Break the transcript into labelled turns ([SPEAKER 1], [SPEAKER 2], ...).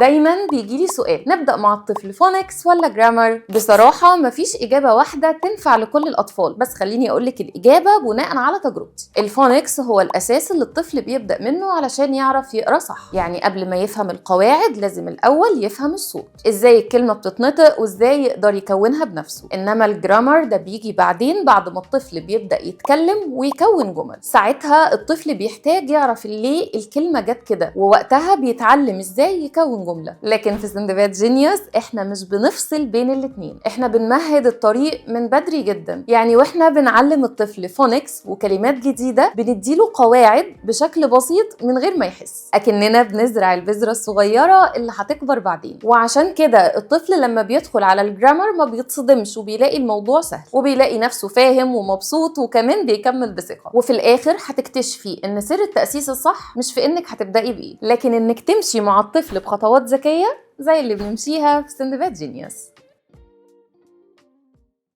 [SPEAKER 1] دايما بيجيلي سؤال، نبدأ مع الطفل فونكس ولا جرامر؟ بصراحة مفيش إجابة واحدة تنفع لكل الأطفال، بس خليني أقولك الإجابة بناء على تجربتي. الفونكس هو الأساس اللي الطفل بيبدأ منه علشان يعرف يقرأ صح، يعني قبل ما يفهم القواعد لازم الأول يفهم الصوت، إزاي الكلمة بتتنطق وإزاي يقدر يكونها بنفسه. إنما الجرامر ده بيجي بعدين، بعد ما الطفل بيبدأ يتكلم ويكون جمل. ساعتها الطفل بيحتاج يعرف ليه الكلمة جت كده، ووقتها بيتعلم إزاي يكون جملة. لكن في سندباد جينيوس احنا مش بنفصل بين الاتنين، احنا بنمهد الطريق من بدري جدا. يعني واحنا بنعلم الطفل فونكس وكلمات جديدة بنديله قواعد بشكل بسيط من غير ما يحس، اكننا بنزرع البذرة الصغيرة اللي هتكبر بعدين. وعشان كده الطفل لما بيدخل على الجرامر ما بيتصدمش، وبيلاقي الموضوع سهل، وبيلاقي نفسه فاهم ومبسوط، وكمان بيكمل بثقة. وفي الاخر هتكتشفي ان سر التأسيس الصح مش في انك هتبدأي بايه، لكن انك تمشي مع الطفل بخطوات ذكية زي اللي بنمشيها في سندباد جينيوس.